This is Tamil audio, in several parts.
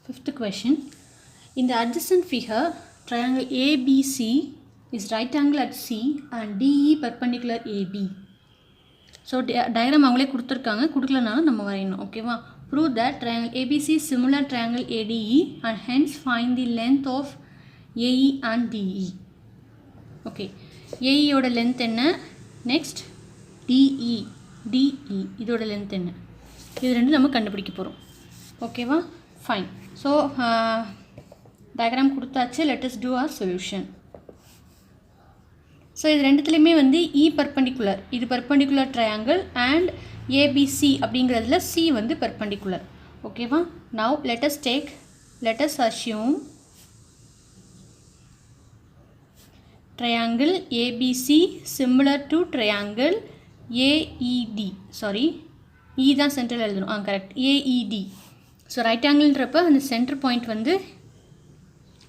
Fifth question. In the adjacent figure, triangle ABC is right angle at C and DE perpendicular AB. So diagram அவங்களே கொடுத்துருக்காங்க, கொடுக்கலனாலும் நம்ம வரையணும். ஓகேவா? Prove that triangle ABC is similar triangle ADE and hence find the length of AE and DE. Okay. AE ஓட length என்ன? Next DE இதோட length என்ன? இது ரெண்டு நம்ம கண்டுபிடிக்க போகிறோம். ஓகேவா? Fine. So diagram கொடுத்தாச்சு. Let us do our solution. So இது ரெண்டுத்துலையுமே வந்து E perpendicular, இது perpendicular triangle and ABC அப்படிங்கிறதுல C வந்து perpendicular. ஓகேவா? Now let us assume triangle ABC similar to triangle AED. Sorry, E தான் சென்டரில் எழுதணும். கரெக்ட். AED. ஸோ ரைட் ஆங்கிள்ன்றப்ப அந்த சென்டர் பாயிண்ட் வந்து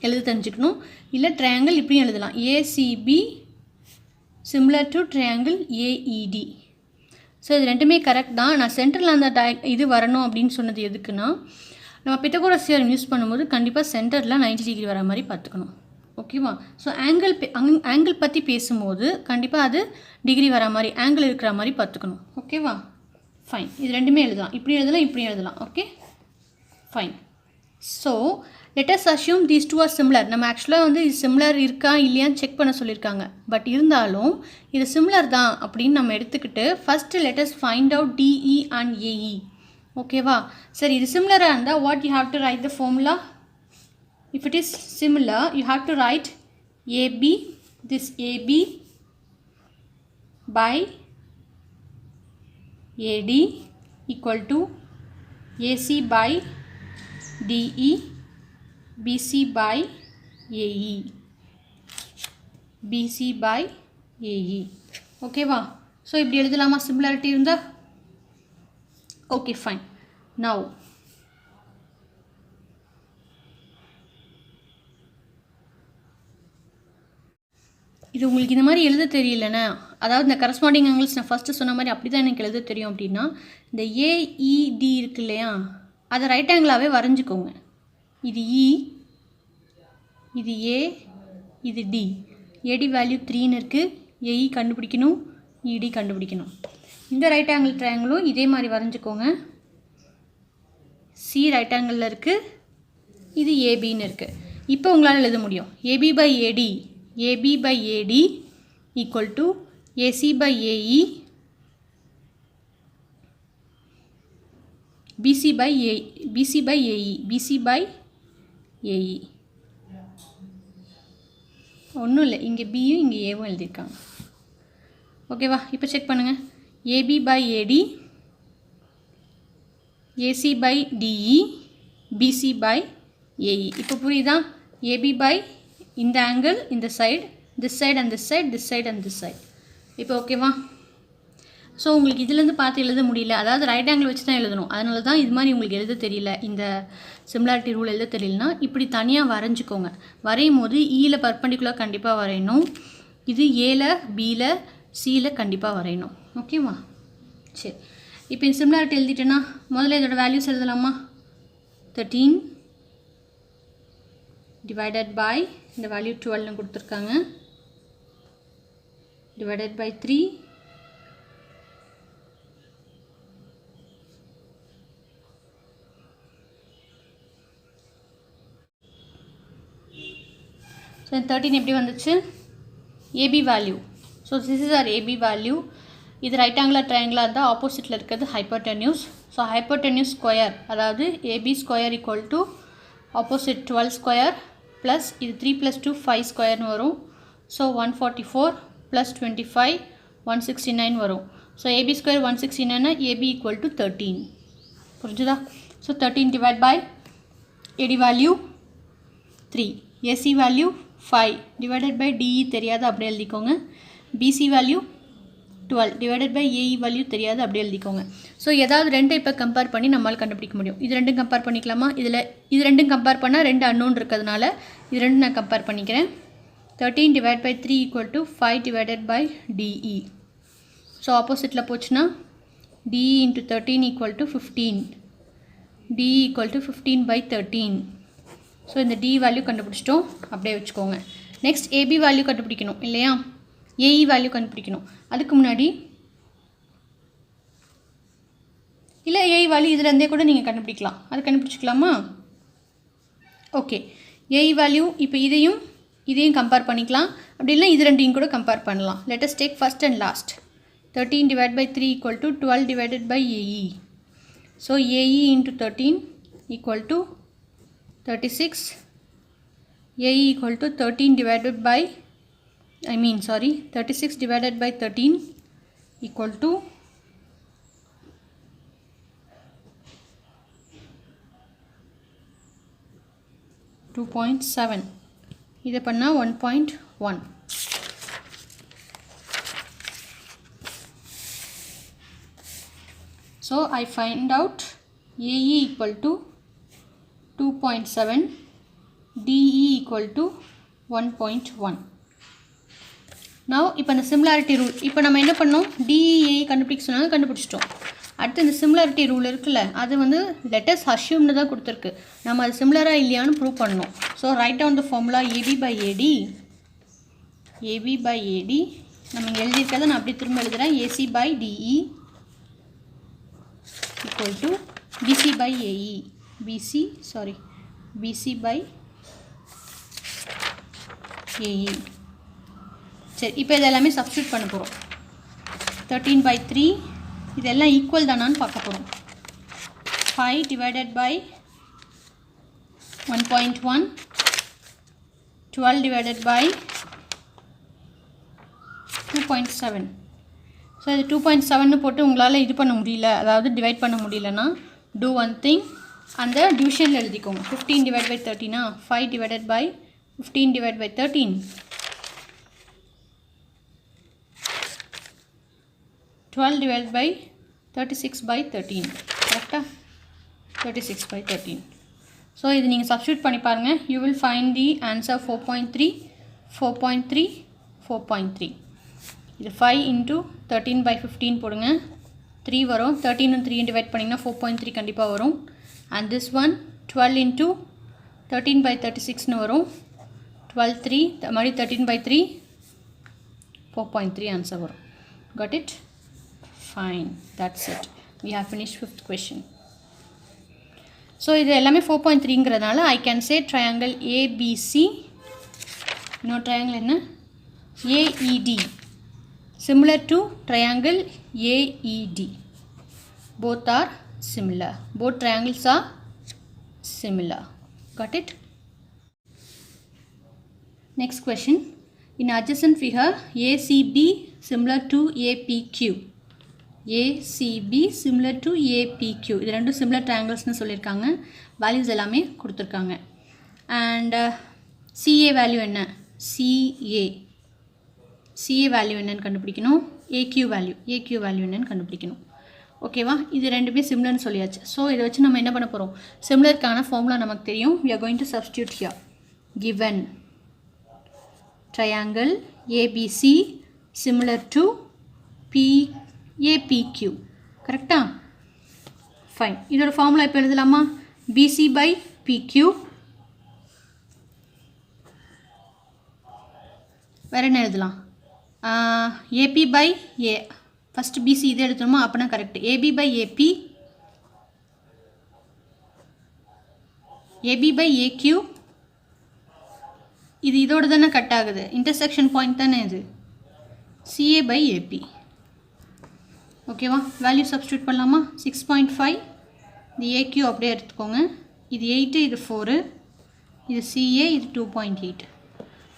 எழுத தெரிஞ்சுக்கணும். இல்லை ட்ரையாங்கிள் இப்படியும் எழுதலாம். ACB similar to triangle AED. So இது ரெண்டுமே கரெக்ட் தான். நான் சென்டரில் அந்த இது வரணும் அப்படின்னு சொன்னது எதுக்குன்னா, நம்ம பித்தகோரஸ் தியரம் யூஸ் பண்ணும்போது கண்டிப்பாக சென்டரில் 90 டிகிரி வர மாதிரி பார்த்துக்கணும். ஓகேவா? ஸோ ஆங்கிள் பற்றி பேசும்போது கண்டிப்பாக அது டிகிரி வர மாதிரி, ஆங்கிள் இருக்கிற மாதிரி பார்த்துக்கணும். ஓகேவா? ஃபைன். இது ரெண்டுமே எழுதலாம். இப்படி எழுதலாம், இப்படி எழுதலாம். Okay, fine. So let us assume these two are similar. நம்ம ஆக்சுவலாக வந்து இது சிமிலர் இருக்கா இல்லையான்னு செக் பண்ண சொல்லியிருக்காங்க. பட் இருந்தாலும் இது சிமிலர் தான் அப்படின்னு நம்ம எடுத்துக்கிட்டு first let us find out DE and AE. ஓகேவா? சரி, இது சிமிலராக இருந்தால் what you have to write the formula? If it is similar, you have to write AB, this AB by AD equal to AC by DE, BC by AE, BC by AE. ஓகேவா? ஸோ இப்படி எழுதலாமா சிமிலாரிட்டி இருந்தால்? Okay, fine. நவ் இது உங்களுக்கு இந்த மாதிரி எழுத தெரியலன்னா, அதாவது இந்த கரஸ்பாண்டிங் ஆங்கிள்ஸ் நான் ஃபஸ்ட்டு சொன்ன மாதிரி அப்படி தான் எனக்கு எழுத தெரியும் அப்படின்னா, இந்த AED இருக்கு இல்லையா, அதை ரைட் ஆங்கிளாகவே வரைஞ்சிக்கோங்க. இது E, இது A, இது D. AD வேல்யூ 3ன்னு இருக்குது. AE கண்டுபிடிக்கணும், ED கண்டுபிடிக்கணும். இந்த ரைட் ஆங்கிள் ட்ரையாங்கிளும் இதே மாதிரி வரைஞ்சிக்கோங்க. C ரைட் ஆங்கிளில் இருக்குது, இது ABன்னு இருக்குது. இப்போ உங்களால் எழுத முடியும். AB by AD equal to AC by AE, BC by AE. ஒன்றும் இல்லை, இங்கே பியும் இங்கே ஏவும் எழுதியிருக்காங்க. ஓகேவா? இப்போ செக் பண்ணுங்கள். AB by AD, AC by DE, BC by AE. இப்போ புரியுதா? AB by இந்த ஆங்கிள், இந்த side, this side and this side, this side and this side. இப்போ ஓகேவா? ஸோ உங்களுக்கு இதுலேருந்து பார்த்து எழுத முடியல, அதாவது ரைட் ஆங்கிள் வச்சு தான் எழுதணும். அதனால தான் இது மாதிரி உங்களுக்கு எழுத தெரியல, இந்த சிமிலாரிட்டி ரூல் எழுத தெரியலனா இப்படி தனியாக வரைஞ்சிக்கோங்க. வரையும் போது ஈயில் பர்பண்டிகுலர் கண்டிப்பாக வரையணும், இது ஏல பியில் சியில் கண்டிப்பாக வரையணும். ஓகேவா? சரி, இப்போ இந்த சிமிலாரிட்டி எழுதிட்டேன்னா முதல்ல இதோட வேல்யூஸ் எழுதலாமா? 13 divided by இந்த வேல்யூ 12ன்னு கொடுத்துருக்காங்க, divided by 3 ஸோ 13 எப்படி வந்துச்சு? AB value. So this is our AB value. இது ரைட் ஆங்குலர் ட்ரையாங்குலாக இருந்தால் ஆப்போசிட்டில் இருக்கிறது ஹைப்போடென்யூஸ். ஸோ ஹைப்போடென்யூஸ் ஸ்கொயர், அதாவது AB square equal to opposite 12 square plus இது 3 + 2 5 ஸ்கொயர்னு வரும். ஸோ 144 + 25 169 வரும். ஸோ AB ஸ்கொயர் 169னா AB ஈக்குவல் டு 13. புரிஞ்சுதா? So 13 divide by AD value 3, AC value 5 divided by DE தெரியாது, அப்படியே எழுதிக்கோங்க. BC value 12 divided by AE value தெரியாது, அப்படியே எழுதிக்கோங்க. ஸோ ஏதாவது ரெண்டை இப்போ கம்பேர் பண்ணி நம்மளால் கண்டுபிடிக்க முடியும். இது ரெண்டும் கம்பேர் பண்ணிக்கலாமா? இது ரெண்டும் கம்பேர் பண்ணால் 2 அன்னோன் இருக்கிறதுனால இது ரெண்டும் நான் கம்பேர் பண்ணிக்கிறேன். 13 divided by 3 equal to 5 divided by DE. So ஆப்போசிட்டில் போச்சுன்னா DE into 13 equal to 15. d equal to 15/13. So இந்த d வேல்யூ கண்டுபிடிச்சிட்டோம், அப்படியே வச்சுக்கோங்க. நெக்ஸ்ட் ab வேல்யூ கண்டுபிடிக்கணும் இல்லையா, ae வேல்யூ கண்டுபிடிக்கணும். அதுக்கு முன்னாடி இல்லை ae வேல்யூ இதுலேருந்தே கூட நீங்கள் கண்டுபிடிக்கலாம், அது கண்டுபிடிச்சிக்கலாமா? ஓகே, ae வேல்யூ இப்போ இதையும் கம்பேர் பண்ணிக்கலாம், அப்படி இல்லை இது ரெண்டையும் கூட கம்பேர் பண்ணலாம். Let us take first and last. 13/3 equal to 12/ae. So ae into 13 equal to 36. ae equal to 36 divided by 13 equal to 2.7. இதை பண்ணா 1.1. So I find out ae equal to 2.7, de equal to 1.1. Now இப்போ இந்த similarity rule, இப்போ நம்ம என்ன பண்ணோம், DEA கண்டுபிடிக்க சொன்னாங்க, கண்டுபிடிச்சிட்டோம். அடுத்து இந்த similarity rule இருக்குல்ல, அது வந்து let us assume தான் கொடுத்துருக்கு, நம்ம அது சிமிலராக இல்லையான்னு ப்ரூவ் பண்ணணும். So write down the formula AB by AD நம்ம இங்கே எழுதியிருக்கிறத நான் அப்படி திரும்ப எழுதுகிறேன். AC by DE equal to BC by AE. BC by AE. சரி, இப்போ இதெல்லாமே சப்ஸ்டியூட் பண்ண போகிறோம். 13/3 இதெல்லாம் ஈக்குவல் தானான்னு பார்க்க போகிறோம். 5 divided by 1.1, 12 divided by 2.7. So இது 2.7 போட்டு உங்களால் இது பண்ண முடியல, அதாவது டிவைட் பண்ண முடியலன்னா do one thing, அந்த டிவிஷனில் எழுதிக்கோங்க. 15 divided by 13, 5 divided by 15 divided by 13, 12 divided by 36/13, கரெக்டாக 36/13. ஸோ இது நீங்கள் சப்ஸ்டியூட் பண்ணி பாருங்கள், you will find the answer 4.3, 4.3, 4.3. இது 5 into 13/15 போடுங்க, 3 வரும். 13 3 டிவைட் பண்ணிங்கன்னா 4.3 கண்டிப்பாக வரும். அண்ட் திஸ் ஒன் 12 into 13/36ன்னு வரும். 12 3 மறுபடி 13/3, 4.3 ஆன்சர் வரும். Got it? Fine, that's it. We have finished 5th question. So இது எல்லாமே 4.3ங்கிறதுனால I can say triangle ABC, இன்னொரு ட்ரையாங்கிள் என்ன, AED, similar to triangle AED. Both are similar. Both triangles are similar. Got it? Next question. In adjacent figure, ACB similar to APQ. ACB similar to APQ. இது ரெண்டும் similar triangles சொல்லியிருக்காங்க. values எல்லாமே கொடுத்துருக்காங்க. And CA value என்ன, CA வேல்யூ என்னன்னு கண்டுபிடிக்கணும். AQ வேல்யூ என்னன்னு கண்டுபிடிக்கணும். ஓகேவா, இது ரெண்டுமே சிமிலர்னு சொல்லியாச்சு. ஸோ இதை வச்சு நம்ம என்ன பண்ண போகிறோம், சிமிலருக்கான ஃபார்முலா நமக்கு தெரியும். we are going to substitute here. given triangle ABC similar to APQ, கரெக்டா? ஃபைன், இதோட ஃபார்முலா இப்போ எழுதலாமா, BC by PQ, வேறு என்ன எழுதலாம், AP by A, first BC இது எடுத்துருமா, அப்படின்னா correct. AB by AB by AQ, இது இதோடு தானே கட் ஆகுது, இன்டர்செக்ஷன் பாயிண்ட் தானே இது, CA by AP. ஓகேவா, வேல்யூ சப்ஸ்டியூட் பண்ணலாமா. 6.5, இது AQ அப்படியே எடுத்துக்கோங்க, இது 8, இது 4, இது CA, இது 2.8.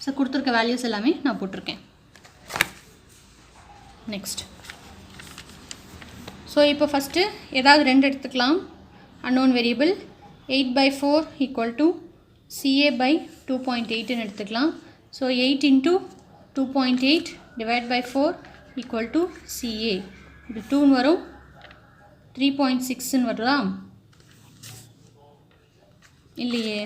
ஸோ கொடுத்துருக்க வேல்யூஸ் எல்லாமே நான் போட்டிருக்கேன். நெக்ஸ்ட், ஸோ இப்போ ஃபஸ்ட்டு ஏதாவது ரெண்டு எடுத்துக்கலாம். Unknown variable 8/4 equal to CA by 2.8ன்னு எடுத்துக்கலாம். So 8 into 2.8 divide by 4 equal to CA. இது 2ன்னு வரும், 3.6ன்னு வருதா, இல்லையே,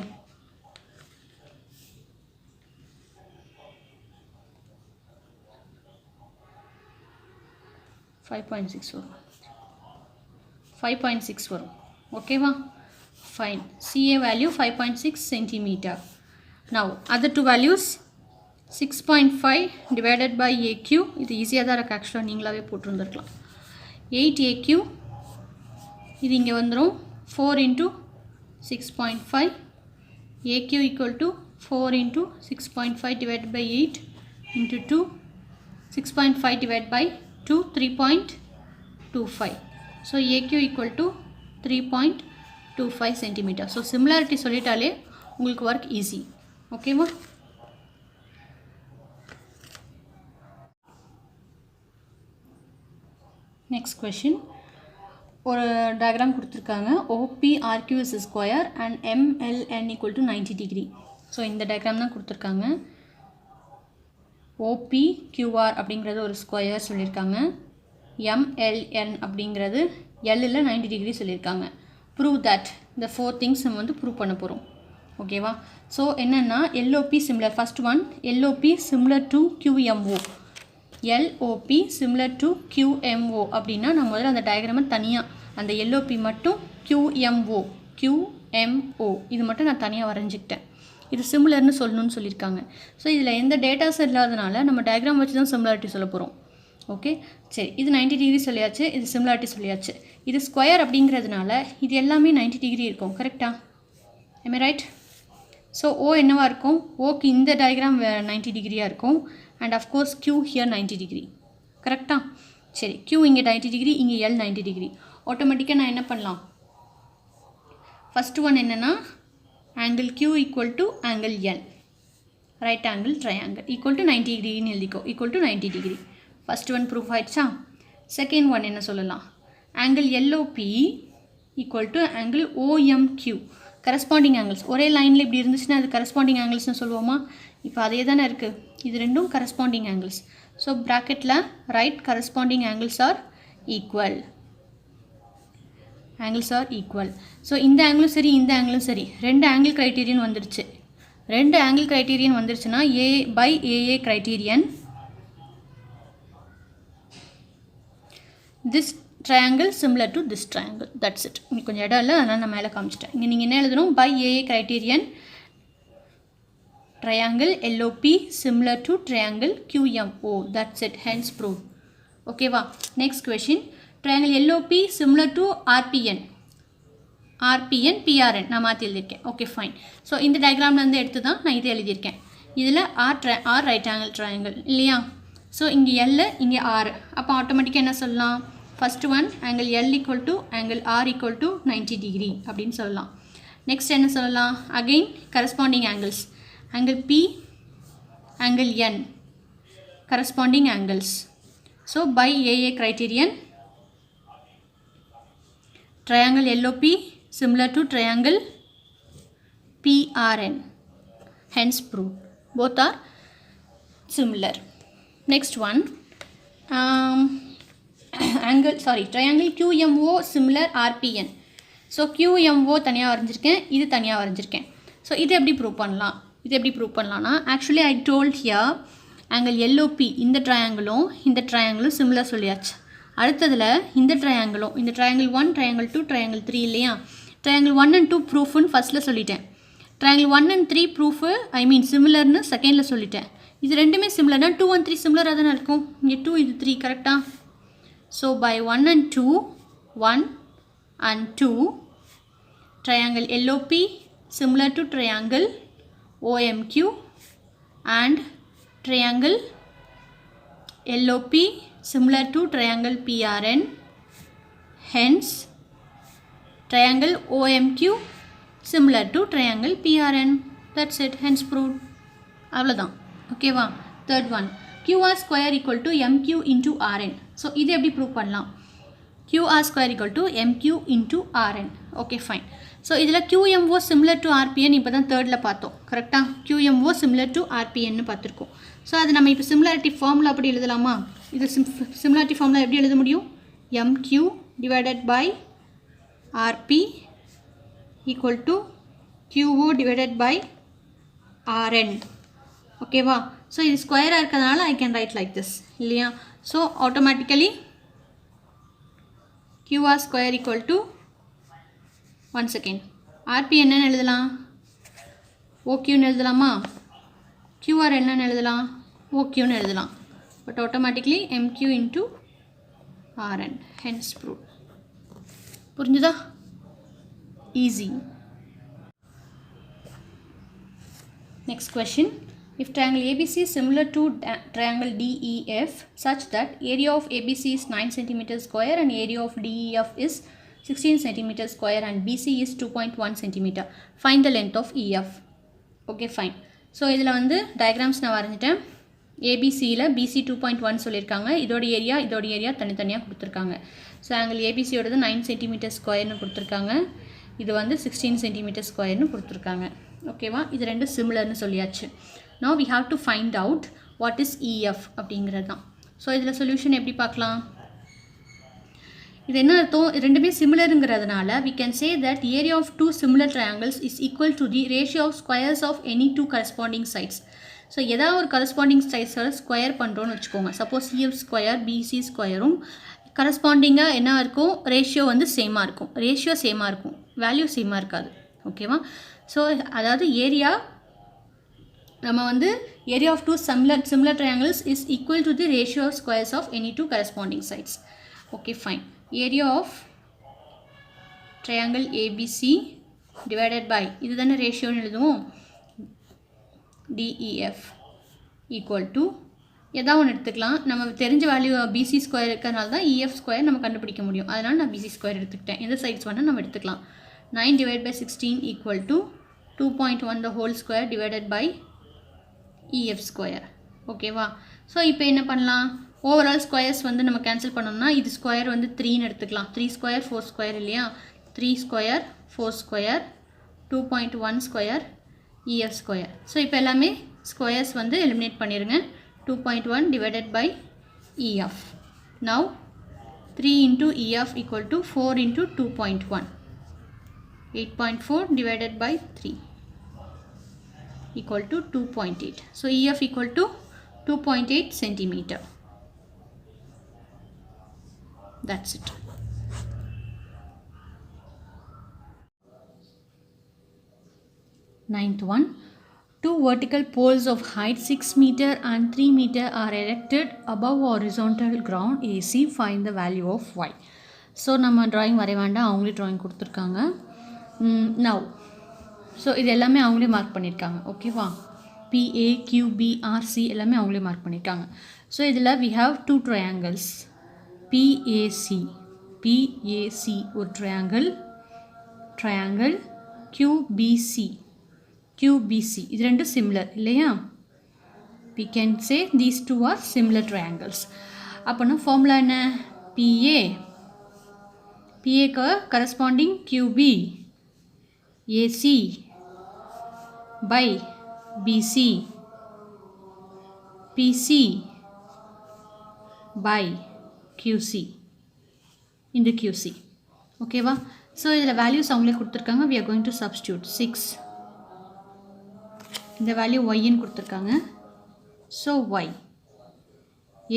5.6 வரும். 5.6 வரும். ஓகேவா, fine. CA value 5.6 centimeter. Now other two values 6.5 divided by AQ. இது ஈஸியாக தான் இருக்குது, ஆக்சுவலாக நீங்களாவே போட்டிருந்துருக்கலாம். 8 AQ இது இங்கே வந்துடும் 4 into 6.5. AQ equal to 4 into 6.5 divided by 8 into 2. 6.5 divided by 2, 3.25. So AQ equal to 3.25 centimeter. So similarity சொல்லிட்டாலே உங்களுக்கு work easy. Okay ma? Next question. ஒரு diagram கொடுத்திருக்காங்க. OP RQ is square and MLN equal to 90 degree. So இந்த diagram தான் கொடுத்திருக்காங்க. OP QR அப்படிங்கிறது ஒரு ஸ்கொயர் சொல்லியிருக்காங்க. MLN அப்படிங்கிறது Lல 90 டிகிரி சொல்லியிருக்காங்க. ப்ரூவ் தட் இந்த 4 திங்ஸ் நம்ம வந்து ப்ரூவ் பண்ண போகிறோம். ஓகேவா? ஸோ என்னென்னா LOP similar, first one LOP similar to QMO. LOP similar to QMO அப்படின்னா நான் முதல்ல அந்த டயக்ராமை தனியாக அந்த LOP மட்டும் QMO இது மட்டும் நான் தனியாக வரைஞ்சிக்கிட்டேன். இது சிமிலர்னு சொல்லணும்னு சொல்லியிருக்காங்க. ஸோ இதில் எந்த டேட்டாஸ் இல்லாதனால நம்ம டயக்ராம் வச்சு தான் சிமிலாரிட்டி சொல்ல போகிறோம். ஓகே சரி, இது 90 டிகிரி சொல்லியாச்சு, இது சிமிலாரிட்டி சொல்லியாச்சு. இது ஸ்கொயர் அப்படிங்கிறதுனால இது எல்லாமே 90 டிகிரி இருக்கும். கரெக்டாக? am I right? So O என்னவாக இருக்கும்? ஓக்கு இந்த டயக்ராம் 90 டிகிரியாக இருக்கும். And of course Q here 90 degree. கரெக்டாக? சரி, Q இங்கே 90 டிகிரி, இங்கே L 90 டிகிரி. ஆட்டோமேட்டிக்காக நான் என்ன பண்ணலாம்? ஃபஸ்ட்டு ஒன் என்னென்னா angle Q equal to angle L. Right angle triangle equal to 90 degree ன்னு எழுதிக்கோ. equal to 90 degree. First one proof ஆயிடுச்சா? Second one என்ன சொல்லலாம்? angle LOP equal to angle OMQ. corresponding angles. ஒரே லைனில் இப்படி இருந்துச்சுன்னா அது corresponding anglesனு சொல்லுவோமா? இப்போ அதே தானே இருக்குது. இது ரெண்டும் corresponding angles. ஸோ ப்ராக்கெட்டில் right corresponding angles are equal. angles are equal. So இந்த ஆங்கிளும் சரி இந்த ஆங்கிளும் சரி, ரெண்டு ஆங்கிள் க்ரைட்டீரியன் வந்துடுச்சு. ரெண்டு ஆங்கிள் க்ரைட்டீரியன் வந்துருச்சுன்னா A by AA criterion this triangle similar to this triangle. That's it. இங்கே கொஞ்சம் இடம் இல்லை, அதனால் நான் மேலே காமிச்சிட்டேன். இங்கே நீங்கள் என்ன எழுதணும்? by AA criterion triangle LOP similar to triangle QMO. That's it. Hence proved. ஓகேவா? Next question. triangle LOP similar to RPN PRN நான் மாற்றி எழுதியிருக்கேன். Okay fine. ஸோ இந்த டயக்ராம்லேருந்து எடுத்து தான் நான் இதை எழுதியிருக்கேன். இதில் R ரைட் ஆங்கிள் ட்ரையாங்கிள் இல்லையா? ஸோ இங்கே L இங்கே R, அப்போ ஆட்டோமேட்டிக்காக என்ன சொல்லலாம்? First one angle L equal to angle R equal to 90 degree அப்படின்னு சொல்லலாம். நெக்ஸ்ட் என்ன சொல்லலாம்? Again corresponding angles, angle P angle N corresponding angles. So by AA criterion triangle LOP similar to triangle PRN. Hence proved. Both are similar. Next one. Triangle QMO similar RPN. So QMO தனியாக வரைஞ்சிருக்கேன், இது தனியாக வரைஞ்சிருக்கேன். ஸோ இது எப்படி ப்ரூவ் பண்ணலாம்? இது எப்படி ப்ரூவ் பண்ணலான்னா, actually I told here angle LOP இந்த ட்ரையாங்கிளும் சிமிலர் சொல்லியாச்சு. அடுத்ததில் இந்த ட்ரையாங்கிளும், இந்த ட்ரையாங்கிள் 1 ட்ரையாங்கிள் 2 ட்ரையாங்கிள் 3 இல்லையா? ட்ரையாங்கிள் 1 and 2 ப்ரூஃப்னு ஃபஸ்ட்டில் சொல்லிட்டேன். ட்ரையாங்கிள் 1 and 3 ப்ரூஃபு சிமிலர்னு செகண்டில் சொல்லிட்டேன். இது ரெண்டுமே சிமிலர்னா 2 and 3 சிமிலராக தானே இருக்கும். இங்கே 2 இது 3 கரெக்டாக? So by 1 and 2 triangle LOP similar to triangle OMQ and triangle LOP similar to triangle PRN. Hence triangle OMQ similar to triangle PRN. That's it. Hence proved. அவ்வளோதான். ஓகேவா? Third one QR square equal to MQ into RN. So இது எப்படி ப்ரூவ் பண்ணலாம்? QR square equal to MQ into RN. Okay fine. So இதில் QMO similar to RPN இப்போ தான் தேர்டில் பார்த்தோம். கரெக்டாக? QMO similar to RPNன்னு பார்த்துருக்கோம். ஸோ அது நம்ம இப்போ சிமிலாரிட்டி ஃபார்முலா அப்படி எழுதலாமா? இது சிமிலாரிட்டி ஃபார்முலா எப்படி எழுத முடியும்? MQ divided by RP equal to QO divided by RN. ஓகேவா? ஸோ இது ஸ்கொயராக இருக்கிறதுனால I can write like this இல்லையா? So automatically QR square equal to 1 second RP என்னன்னு எழுதலாம்? OQன்னு எழுதலாமா? QR என்னன்னு எழுதலாம்? OQன்னு எழுதலாம். But automatically MQ into RN. Hence proved. புரிஞ்சுதா? Easy. Next question. If triangle ABC is similar to triangle DEF such that area of ABC is 9 cm square and area of DEF is 16 cm square and BC is 2.1 cm. Find the length of EF. Okay, fine. So இதில் வந்து டயக்ராம்ஸ் நான் வரைஞ்சிட்டேன். ஏபிசியில் BC 2.1 சொல்லியிருக்காங்க. இதோட ஏரியா தனித்தனியாக கொடுத்துருக்காங்க. ஸோ ஆங்கிள் ஏபிசியோடது 9 சென்டிமீட்டர் ஸ்கொயர்னு கொடுத்துருக்காங்க. இது வந்து 16 சென்டிமீட்டர் ஸ்கொயர்னு கொடுத்துருக்காங்க. ஓகேவா? இது ரெண்டு சிமிலர்னு சொல்லியாச்சு. Now we have to find out what is EF அப்படிங்கிறது தான். ஸோ இதில் சொல்யூஷன் எப்படி பார்க்கலாம்? இது என்ன அர்த்தம்? ரெண்டுமே சிமிலருங்கிறதுனால we can say that the area of two similar triangles is equal to the ratio of squares of any two corresponding sides. So ஏதாவது ஒரு கரஸ்பாண்டிங் சைட்ஸோட ஸ்கொயர் பண்ணுறோன்னு வச்சுக்கோங்க. சப்போஸ் EF ஸ்கொயர் BC ஸ்கொயரும் கரஸ்பாண்டிங்காக என்ன இருக்கும்? ரேஷியோ வந்து சேமாக இருக்கும். ரேஷியோ சேமாக இருக்கும், வேல்யூ சேமாக இருக்காது. ஓகேவா? ஸோ அதாவது ஏரியா நம்ம வந்து area of two similar triangles is equal to the ratio of squares of any two corresponding sides. Okay, fine. Area of triangle ABC divided by இதுதானே ரேஷியோன்னு எழுதுவோம், DEF equal to எதாவது ஒன்று எடுத்துக்கலாம். நம்ம தெரிஞ்ச வேல்யூ BC ஸ்கொயர் இருக்கிறதுனால தான் EF ஸ்கொயர் நம்ம கண்டுபிடிக்க முடியும். அதனால் நான் BC ஸ்கொயர் எடுத்துக்கிட்டேன். எந்த சைட்ஸ் வேணால் நம்ம எடுத்துக்கலாம். 9 divided by 16 equal to 2.1 the whole square divided by EF square. ஓகேவா? ஸோ இப்போ என்ன பண்ணலாம்? ஓவரால் ஸ்கொயர்ஸ் வந்து நம்ம கேன்சல் பண்ணோம்னா இது ஸ்கொயர் வந்து 3ன்னு எடுத்துக்கலாம். 3 ஸ்கொயர் 4 ஸ்கொயர் இல்லையா? 3 square 4 square 2.1 square EF square. So இப்போ எல்லாமே ஸ்கொயர்ஸ் வந்து எலிமினேட் பண்ணிடுங்க. 2.1 divided by EF. Now 3 into EF equal to 4 into 2.1. 8.4 divided by 3 equal to 2.8. So EF equal to 2.8 centimeter. That's it. Ninth one. Two vertical poles of height 6 meter and 3 meter are erected above horizontal ground AC. Find the value of Y. So நம்ம drawing வரைய வேண்டாம், அவங்களே drawing கொடுத்துருக்காங்க. Now ஸோ இது எல்லாமே அவங்களே மார்க் பண்ணியிருக்காங்க. ஓகேவா? PA QB RC எல்லாமே அவங்களே மார்க் பண்ணியிருக்காங்க. ஸோ இதில் we have two triangles. PAC ஒரு triangle QBC இது ரெண்டு சிமிலர் இல்லையா? we can say these two are similar triangles. அப்போனா ஃபார்முலா என்ன? PAக்கு corresponding QB AC by BC PC by QC இந்த QC. ஓகேவா? ஸோ இதில் வேல்யூஸ் அவங்களே கொடுத்துருக்காங்க. we are going to substitute 6. இந்த வேல்யூ Yன்னு கொடுத்துருக்காங்க. So Y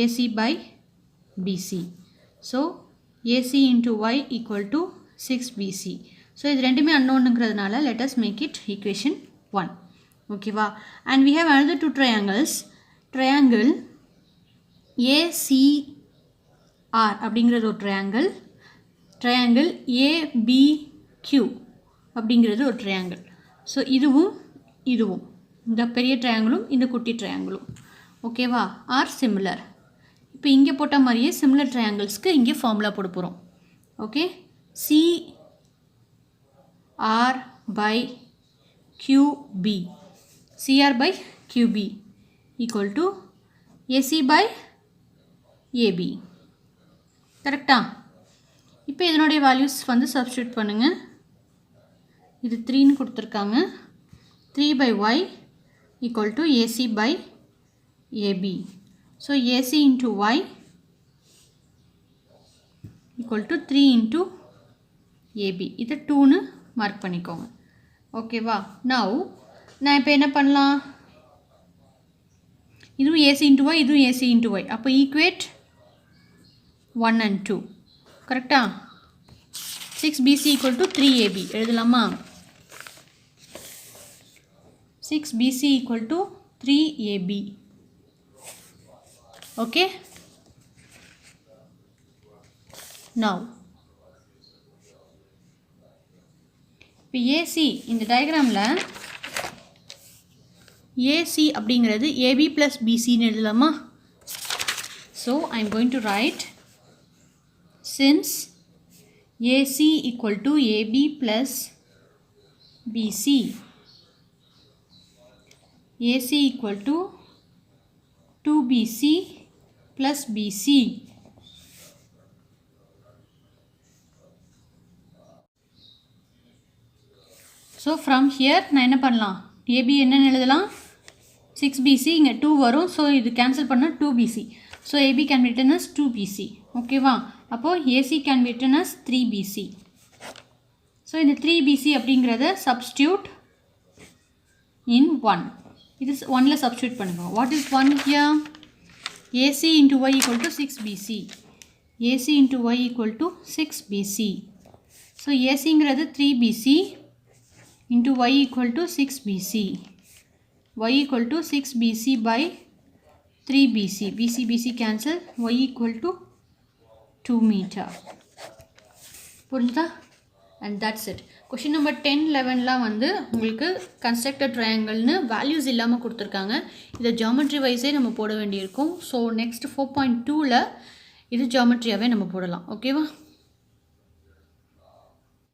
AC by BC. So AC into Y equal to 6BC. So இது ரெண்டுமே அன்னோனுங்கிறதுனால let us make it equation 1. ஓகேவா? and we have another two triangles. triangle ACR அப்படிங்கிறது ஒரு triangle ABQ அப்படிங்கிறது ஒரு triangle. ஸோ இதுவும் இந்த பெரிய ட்ரையாங்கிளும் இந்த குட்டி ட்ரையாங்கிளும் ஓகேவா ஆர் சிமிலர். இப்போ இங்கே போட்ட மாதிரியே சிமிலர் ட்ரையாங்கிள்ஸ்க்கு இங்கே ஃபார்முலா போட போகிறோம். Okay, CR by QB equal to AC by AB. கரெக்டா? இப்போ இதனுடைய வேல்யூஸ் வந்து சப்ஸ்டியூட் பண்ணுங்கள். இது 3ன்னு கொடுத்துருக்காங்க. 3 by Y equal to AC by AB. So AC into Y equal to 3 into AB. இது 2ன்னு மார்க் பண்ணிக்கோங்க. ஓகேவா? now நான் இப்போ என்ன பண்ணலாம், இதுவும் AC into Y, இதுவும் AC into Y. அப்போ ஈக்குவேட் 1 and 2. கரெக்டா? 6BC equal to 3AB எழுதலாமா? 6BC equal to 3AB. Okay. Now இப்போ AC இந்த டயக்ராமில் AC அப்படிங்கிறது AB plus BCன்னு எழுதலாமா? So I am going to write since AC equal to AB plus BC, AC equal to 2BC plus BC. So from here நான் என்ன பண்ணலாம்? AB என்னன்னு எழுதலாம்? 6BC இங்கே 2 வரும். ஸோ இது கேன்சல் பண்ணால் 2BC. So AB can be written as 2BC. ஓகேவா? அப்போது AC can be written as 3BC. So இந்த 3BC அப்படிங்கிறத substitute in 1. இது 1ல் substitute பண்ணுங்க. What is 1 here? AC into Y equal to 6BC. AC into Y equal to 6BC. So ACங்கிறது 3BC into Y equal to 6BC. Y equal to 6BC by 3BC. BC cancel. Y equal to 2 meter. புரிஞ்சுதா? And that's it. Question number 10, 11லாம் வந்து உங்களுக்கு constructed triangleனு values இல்லாமல் கொடுத்துருக்காங்க. இதை geometry வைஸே நம்ம போட வேண்டியிருக்கும். ஸோ நெக்ஸ்ட் 4.2ல் இது geometryயாகவே நம்ம போடலாம். ஓகேவா?